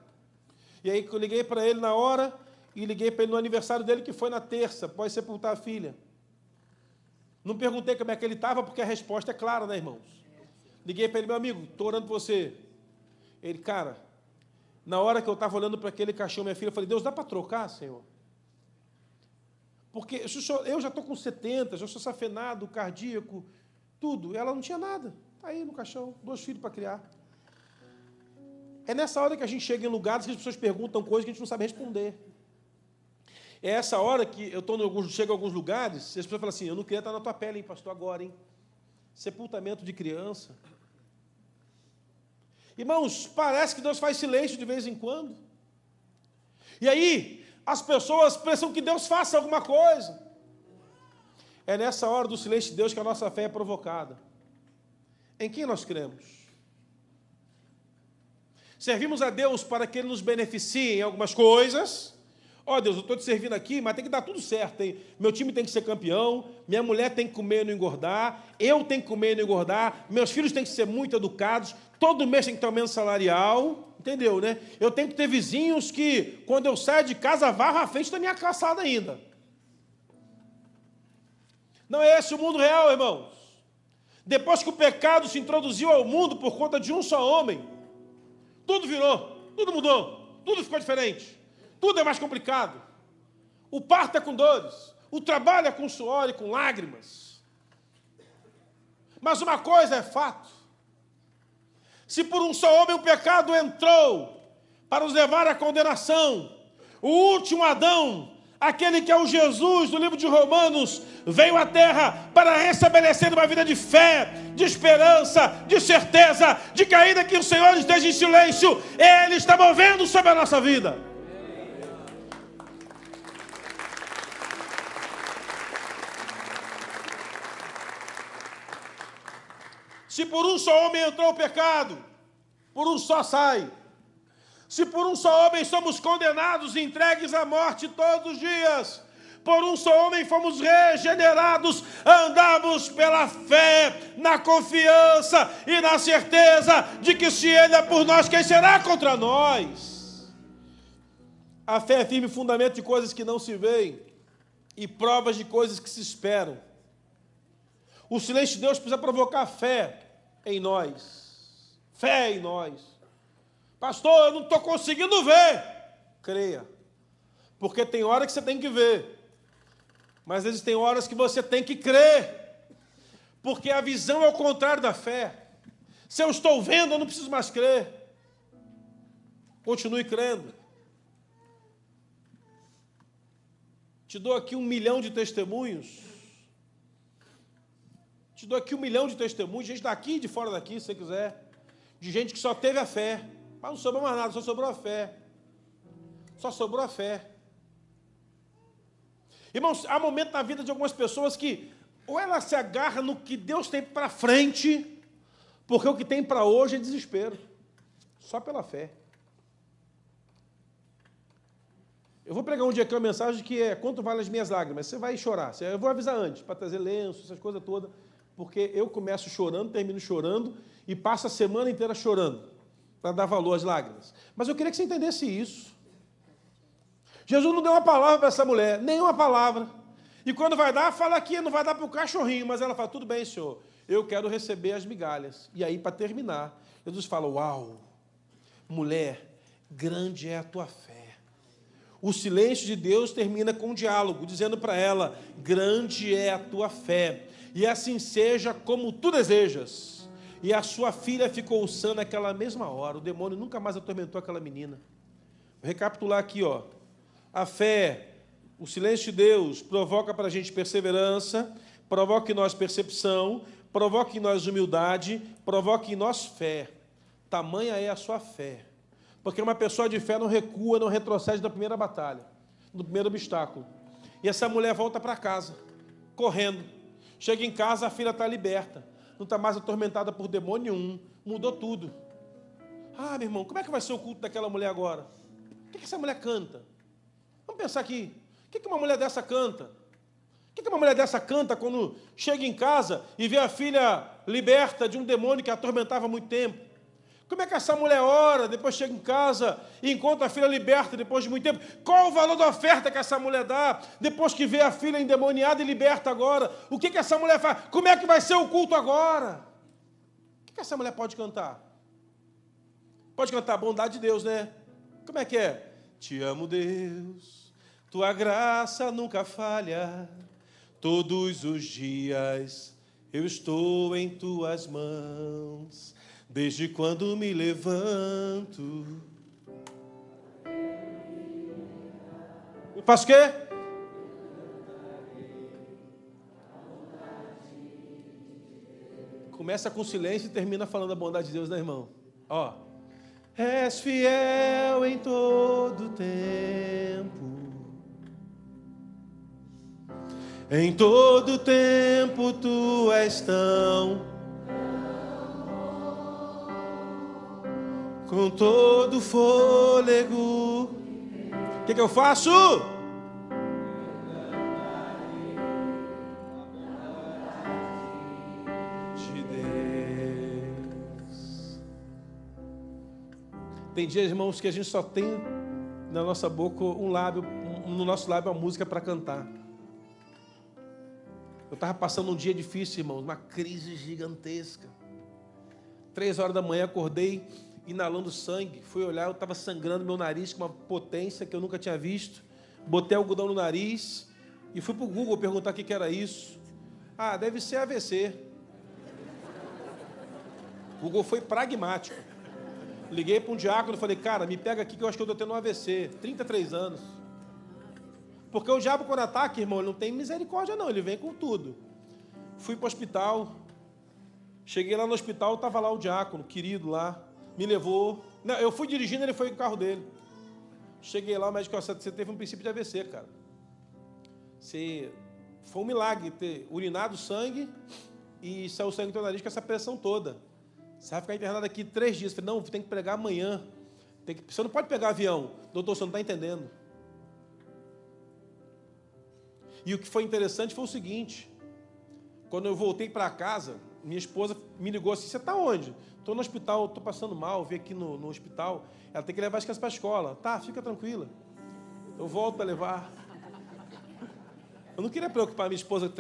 E aí eu liguei para ele na hora e liguei para ele no aniversário dele, que foi na terça, após sepultar a filha. Não perguntei como é que ele estava, porque a resposta é clara, né, irmãos? Liguei para ele, meu amigo, estou orando por você. Ele, cara, na hora que eu estava olhando para aquele caixão, minha filha, eu falei, Deus, dá para trocar, Senhor? Porque eu já estou com 70, já sou safenado, cardíaco, tudo. Ela não tinha nada. Está aí no caixão, 2 filhos para criar. É nessa hora que a gente chega em lugares que as pessoas perguntam coisas que a gente não sabe responder. É essa hora que eu chego a alguns lugares e as pessoas falam assim, eu não queria estar na tua pele, hein, pastor, agora, hein? Sepultamento de criança. Irmãos, parece que Deus faz silêncio de vez em quando. E aí, as pessoas pensam que Deus faça alguma coisa. É nessa hora do silêncio de Deus que a nossa fé é provocada. Em quem nós cremos? Servimos a Deus para que Ele nos beneficie em algumas coisas. Ó, Deus, eu estou te servindo aqui, mas tem que dar tudo certo, hein? Meu time tem que ser campeão, minha mulher tem que comer e não engordar, eu tenho que comer e não engordar, meus filhos têm que ser muito educados, todo mês tem que ter aumento salarial, entendeu, né? Eu tenho que ter vizinhos que, quando eu saio de casa, varram a frente da minha calçada ainda. Não é esse o mundo real, irmãos. Depois que o pecado se introduziu ao mundo por conta de um só homem, tudo virou, tudo mudou, tudo ficou diferente. Tudo é mais complicado. O parto é com dores. O trabalho é com suor e com lágrimas. Mas uma coisa é fato. Se por um só homem o pecado entrou para nos levar à condenação, o último Adão, aquele que é o Jesus do livro de Romanos, veio à terra para restabelecer uma vida de fé, de esperança, de certeza, de que ainda que o Senhor esteja em silêncio, Ele está movendo sobre a nossa vida. Se por um só homem entrou o pecado, por um só sai. Se por um só homem somos condenados e entregues à morte todos os dias, por um só homem fomos regenerados, andamos pela fé, na confiança e na certeza de que se Ele é por nós, quem será contra nós? A fé é firme fundamento de coisas que não se veem e provas de coisas que se esperam. O silêncio de Deus precisa provocar fé em nós. Fé em nós. Pastor, eu não estou conseguindo ver. Creia. Porque tem hora que você tem que ver. Mas às vezes tem horas que você tem que crer. Porque a visão é o contrário da fé. Se eu estou vendo, eu não preciso mais crer. Continue crendo. Te dou aqui 1 milhão de testemunhos. Te dou aqui 1 milhão de testemunhos, gente daqui e de fora daqui, se você quiser, de gente que só teve a fé, mas não sobrou mais nada, só sobrou a fé. Só sobrou a fé. Irmãos, há momentos na vida de algumas pessoas que ou ela se agarra no que Deus tem para frente, porque o que tem para hoje é desespero. Só pela fé. Eu vou pregar um dia aqui uma mensagem que é quanto vale as minhas lágrimas. Você vai chorar. Eu vou avisar antes, para trazer lenço, essas coisas todas, porque eu começo chorando, termino chorando e passo a semana inteira chorando, para dar valor às lágrimas. Mas eu queria que você entendesse isso. Jesus não deu uma palavra para essa mulher, nenhuma palavra. E quando vai dar, fala que não vai dar para o cachorrinho, mas ela fala, tudo bem, senhor, eu quero receber as migalhas. E aí, para terminar, Jesus fala, uau, mulher, grande é a tua fé. O silêncio de Deus termina com um diálogo, dizendo para ela, grande é a tua fé, e assim seja como tu desejas. E a sua filha ficou sã naquela mesma hora, o demônio nunca mais atormentou aquela menina. Vou recapitular aqui, ó. A fé, o silêncio de Deus provoca para a gente perseverança, provoca em nós percepção, provoca em nós humildade, provoca em nós fé. Tamanha é a sua fé. Porque uma pessoa de fé não recua, não retrocede da primeira batalha, do primeiro obstáculo. E essa mulher volta para casa, correndo. Chega em casa, a filha está liberta. Não está mais atormentada por demônio nenhum. Mudou tudo. Ah, meu irmão, como é que vai ser o culto daquela mulher agora? O que essa mulher canta? Vamos pensar aqui. O que uma mulher dessa canta? O que uma mulher dessa canta quando chega em casa e vê a filha liberta de um demônio que a atormentava há muito tempo? Como é que essa mulher ora, depois chega em casa e encontra a filha liberta depois de muito tempo? Qual o valor da oferta que essa mulher dá depois que vê a filha endemoniada e liberta agora? O que essa mulher faz? Como é que vai ser o culto agora? O que essa mulher pode cantar? Pode cantar a bondade de Deus, né? Como é que é? Te amo, Deus, tua graça nunca falha, todos os dias eu estou em tuas mãos. Desde quando me levanto. Eu faço o quê? Começa com silêncio e termina falando a bondade de Deus, né, irmão? Ó. És fiel em todo tempo. Em todo tempo tu és tão. Com todo fôlego. O que eu faço? De Deus. Tem dias, irmãos, que a gente só tem na nossa boca um lábio, no nosso lábio uma música para cantar. Eu estava passando um dia difícil, irmãos, uma crise gigantesca. 3 horas da manhã acordei inalando sangue, fui olhar, eu estava sangrando meu nariz com uma potência que eu nunca tinha visto, botei algodão no nariz e fui para o Google perguntar o que era isso. Ah, deve ser AVC. O Google foi pragmático. Liguei para um diácono e falei, cara, me pega aqui que eu acho que eu estou tendo um AVC, 33 anos. Porque o diabo quando ataca, irmão, ele não tem misericórdia não, ele vem com tudo. Fui para o hospital, cheguei lá no hospital, estava lá o diácono, querido lá, me levou. Não, eu fui dirigindo, ele foi com o carro dele. Cheguei lá, o médico disse, você teve um princípio de AVC, cara. Foi um milagre ter urinado sangue e saiu sangue do teu nariz com essa pressão toda. Você vai ficar internado aqui 3 dias. Eu falei, não, tem que pregar amanhã. Você não pode pegar avião. Doutor, você não está entendendo. E o que foi interessante foi o seguinte. Quando eu voltei para casa, minha esposa me ligou assim, você está onde? Estou no hospital, estou passando mal, vim aqui no hospital. Ela tem que levar as crianças para a escola. Tá, fica tranquila. Eu volto para levar. Eu não queria preocupar minha esposa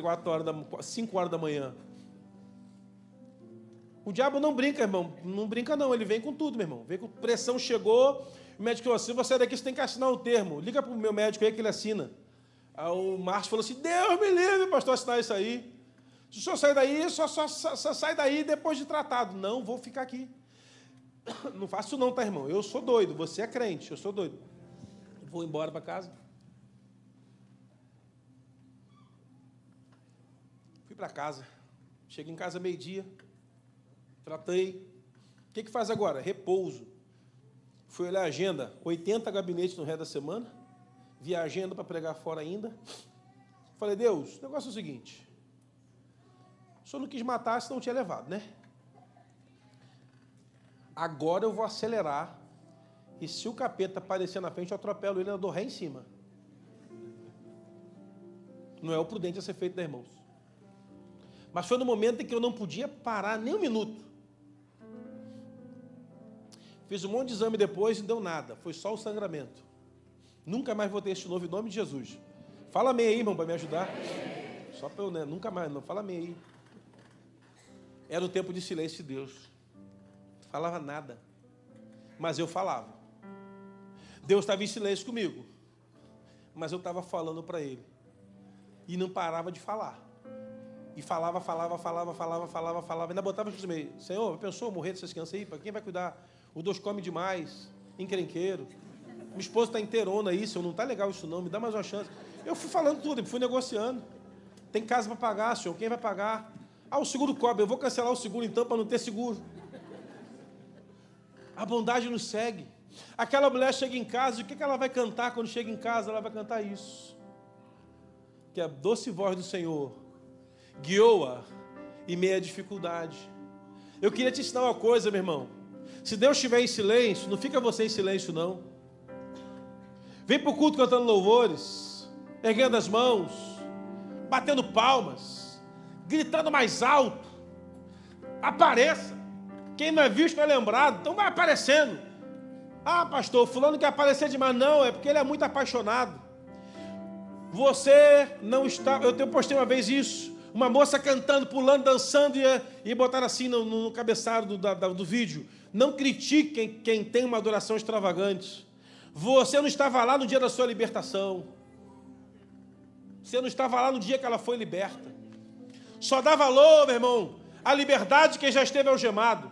5 horas da manhã. O diabo não brinca, irmão. Não brinca, não. Ele vem com tudo, meu irmão. Vem com pressão, chegou. O médico falou assim, você daqui, você tem que assinar um termo. Liga para o meu médico aí que ele assina. Aí o Márcio falou assim, Deus me livre, pastor, assinar isso aí. Se o senhor sair daí, só sai daí depois de tratado. Não, vou ficar aqui. Não faço isso não, tá, irmão? Eu sou doido, você é crente, eu sou doido. Vou embora para casa. Fui para casa. Cheguei em casa meio-dia. Tratei. O que faz agora? Repouso. Fui olhar a agenda. 80 gabinetes no resto da semana. Vi a agenda para pregar fora ainda. Falei, Deus, o negócio é o seguinte. O senhor não quis matar, senão não tinha levado, né? Agora eu vou acelerar. E se o capeta aparecer na frente, eu atropelo ele e eu dou ré em cima. Não é o prudente a ser feito, né, irmãos? Mas foi no momento em que eu não podia parar nem um minuto. Fiz um monte de exame depois e não deu nada. Foi só o sangramento. Nunca mais vou ter este novo em nome de Jesus. Fala amém aí, irmão, para me ajudar. Só para eu, né? Nunca mais, não. Fala amém aí. Era o tempo de silêncio de Deus. Não falava nada. Mas eu falava. Deus estava em silêncio comigo. Mas eu estava falando para Ele. E não parava de falar. E falava. Ainda botava no meio. Senhor, pensou morrer dessas crianças aí? Para quem vai cuidar? Os dois comem demais. Encrenqueiro. Minha esposa está inteirona aí. Senhor, não está legal isso não. Me dá mais uma chance. Eu fui falando tudo. Fui negociando. Tem casa para pagar, senhor. Quem vai pagar? Ah, o seguro cobre. Eu vou cancelar o seguro então para não ter seguro. A bondade nos segue. Aquela mulher chega em casa. E o que ela vai cantar quando chega em casa? Ela vai cantar isso. Que a doce voz do Senhor guiou-a em meio à dificuldade. Eu queria te ensinar uma coisa, meu irmão. Se Deus estiver em silêncio, não fica você em silêncio, não. Vem para o culto cantando louvores, erguendo as mãos, batendo palmas, gritando mais alto. Apareça. Quem não é visto não é lembrado. Então vai aparecendo. Ah, pastor, fulano quer aparecer demais. Não, é porque ele é muito apaixonado. Você não está... Eu postei uma vez isso. Uma moça cantando, pulando, dançando e botaram assim no cabeçalho do vídeo. Não critique quem tem uma adoração extravagante. Você não estava lá no dia da sua libertação. Você não estava lá no dia que ela foi liberta. Só dá valor, meu irmão, à liberdade quem já esteve algemado.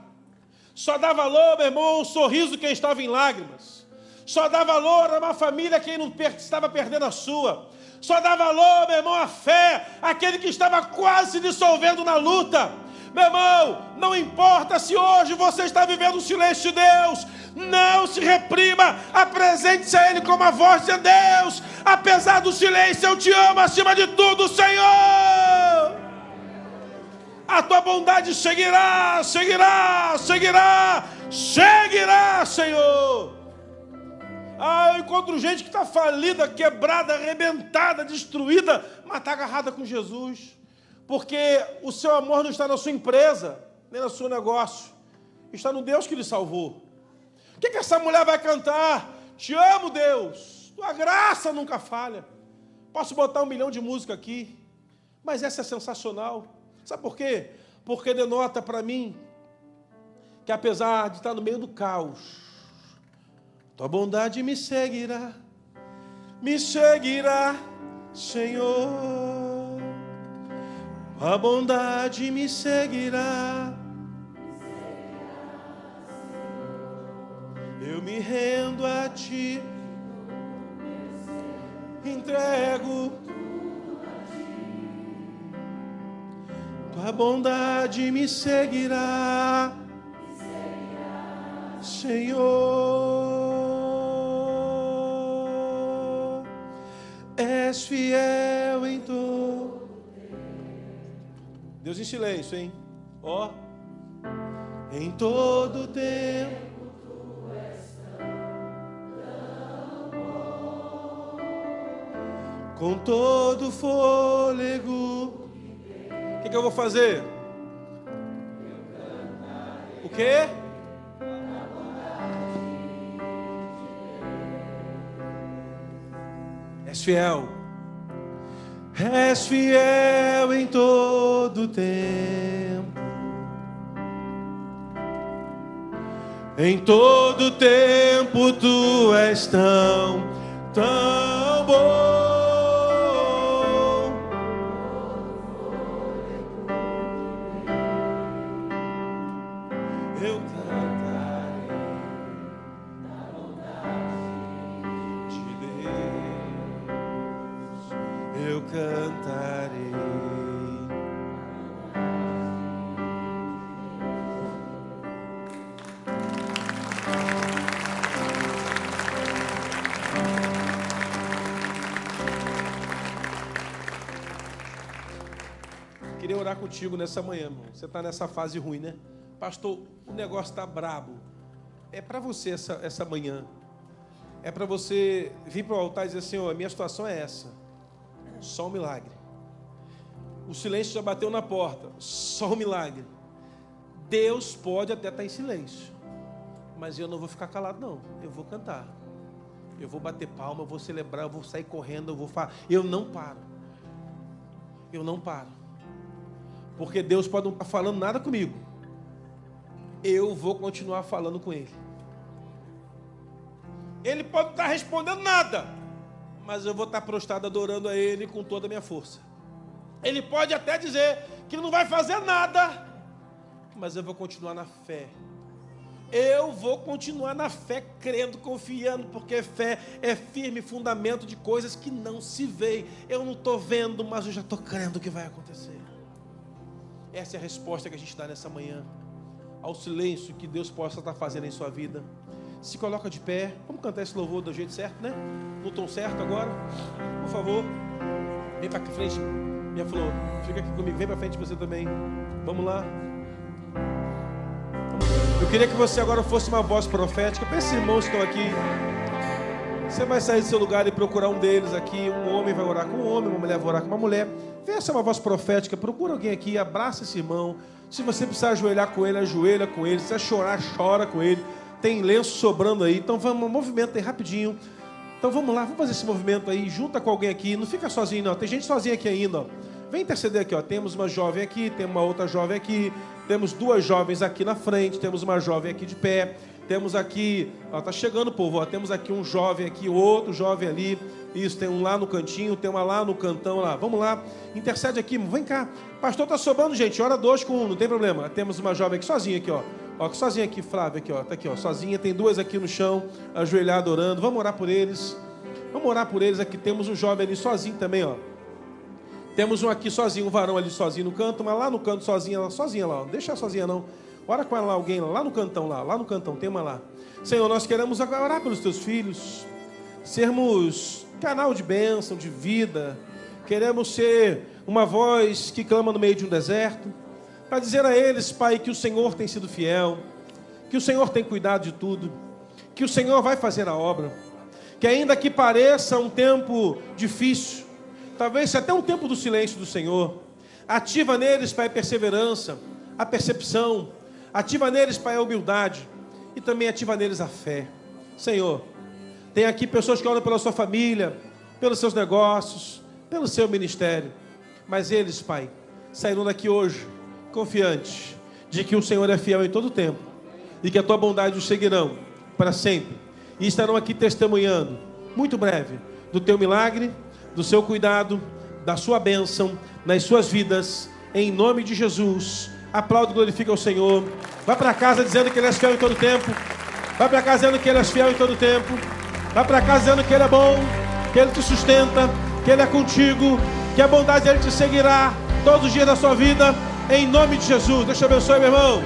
Só dá valor, meu irmão, ao sorriso quem estava em lágrimas. Só dá valor a uma família quem não estava perdendo a sua. Só dá valor, meu irmão, à fé, aquele que estava quase se dissolvendo na luta. Meu irmão, não importa se hoje você está vivendo o silêncio de Deus, não se reprima, apresente-se a Ele como a voz de Deus. Apesar do silêncio, eu te amo acima de tudo, Senhor. A tua bondade seguirá, Senhor. Ah, eu encontro gente que está falida, quebrada, arrebentada, destruída, mas está agarrada com Jesus. Porque o seu amor não está na sua empresa, nem no seu negócio. Está no Deus que lhe salvou. O que essa mulher vai cantar? Te amo, Deus. Tua graça nunca falha. Posso botar 1 milhão de música aqui, mas essa é sensacional. Sabe por quê? Porque denota para mim que apesar de estar no meio do caos, tua bondade me seguirá, Senhor. A bondade me seguirá. Eu me rendo a ti, entrego. Tua bondade me seguirá, Senhor. És fiel em todo. Deus em silêncio, hein? Ó. Em todo tempo. Com todo fôlego. O que eu vou fazer? O quê? És fiel. És fiel em todo tempo. Em todo tempo tu és tão bom. Eu cantarei da bondade de Deus. Eu cantarei. Queria orar contigo nessa manhã, irmão. Você está nessa fase ruim, né? Pastor, o negócio está brabo. É para você essa manhã. É para você vir para o altar e dizer, Senhor, a minha situação é essa. Só um milagre. O silêncio já bateu na porta. Só um milagre. Deus pode até estar em silêncio, mas eu não vou ficar calado, não. Eu vou cantar. Eu vou bater palma, eu vou celebrar, eu vou sair correndo, eu vou falar. Eu não paro. Eu não paro. Porque Deus pode não estar falando nada comigo. Eu vou continuar falando com Ele. Ele pode não estar respondendo nada, mas eu vou estar prostrado adorando a Ele com toda a minha força. Ele pode até dizer que não vai fazer nada, mas eu vou continuar na fé. Eu vou continuar na fé, crendo, confiando, porque fé é firme fundamento de coisas que não se veem. Eu não estou vendo, mas eu já estou crendo que vai acontecer. Essa é a resposta que a gente dá nessa manhã ao silêncio que Deus possa estar fazendo em sua vida. Se coloca de pé. Vamos cantar esse louvor do jeito certo, né? No tom certo agora. Por favor, vem para frente, minha flor. Fica aqui comigo, vem para frente você também. Vamos lá. Eu queria que você agora fosse uma voz profética para esses irmãos que estão aqui. Você vai sair do seu lugar e procurar um deles aqui. Um homem vai orar com um homem, uma mulher vai orar com uma mulher. Venha ser uma voz profética, procura alguém aqui, abraça esse irmão. Se você precisar ajoelhar com ele, ajoelha com ele. Se você chorar, chora com ele. Tem lenço sobrando aí, então vamos, movimento aí rapidinho. Então vamos lá, vamos fazer esse movimento aí, junta com alguém aqui, não fica sozinho não, tem gente sozinha aqui ainda, ó. Vem interceder aqui, ó. Temos uma jovem aqui, temos uma outra jovem aqui, temos duas jovens aqui na frente, temos uma jovem aqui de pé, temos aqui, ó, tá chegando o povo, ó, temos aqui um jovem aqui, outro jovem ali, isso, tem um lá no cantinho, tem uma lá no cantão lá, vamos lá, intercede aqui, vem cá, pastor tá sobrando gente, ora 2 com 1, não tem problema, temos uma jovem aqui sozinha aqui, ó, sozinha aqui, Flávia aqui, ó, tá aqui, ó, sozinha, tem duas aqui no chão, ajoelhada orando, vamos orar por eles aqui, temos um jovem ali sozinho também, ó. Temos um aqui sozinho, um varão ali sozinho no canto, mas lá no canto sozinha lá, ó. Não deixa sozinha não. Ora com ela lá, alguém lá no cantão, lá no cantão, tem uma lá. Senhor, nós queremos agora orar pelos teus filhos, sermos canal de bênção, de vida. Queremos ser uma voz que clama no meio de um deserto, para dizer a eles, Pai, que o Senhor tem sido fiel, que o Senhor tem cuidado de tudo, que o Senhor vai fazer a obra, que ainda que pareça um tempo difícil, talvez até um tempo do silêncio do Senhor, ativa neles, Pai, a perseverança, a percepção, ativa neles, Pai, a humildade, e também ativa neles a fé. Senhor, tem aqui pessoas que oram pela sua família, pelos seus negócios, pelo seu ministério, mas eles, Pai, saíram daqui hoje, confiantes, de que o Senhor é fiel em todo o tempo, e que a tua bondade os seguirão para sempre, e estarão aqui testemunhando, muito breve, do teu milagre, do seu cuidado, da sua bênção nas suas vidas, em nome de Jesus. Aplaude e glorifica o Senhor. Vai para casa dizendo que Ele é fiel em todo tempo. Vai para casa dizendo que Ele é fiel em todo tempo. Vai para casa dizendo que Ele é bom, que Ele te sustenta, que Ele é contigo, que a bondade dEle te seguirá todos os dias da sua vida, em nome de Jesus. Deus te abençoe, meu irmão.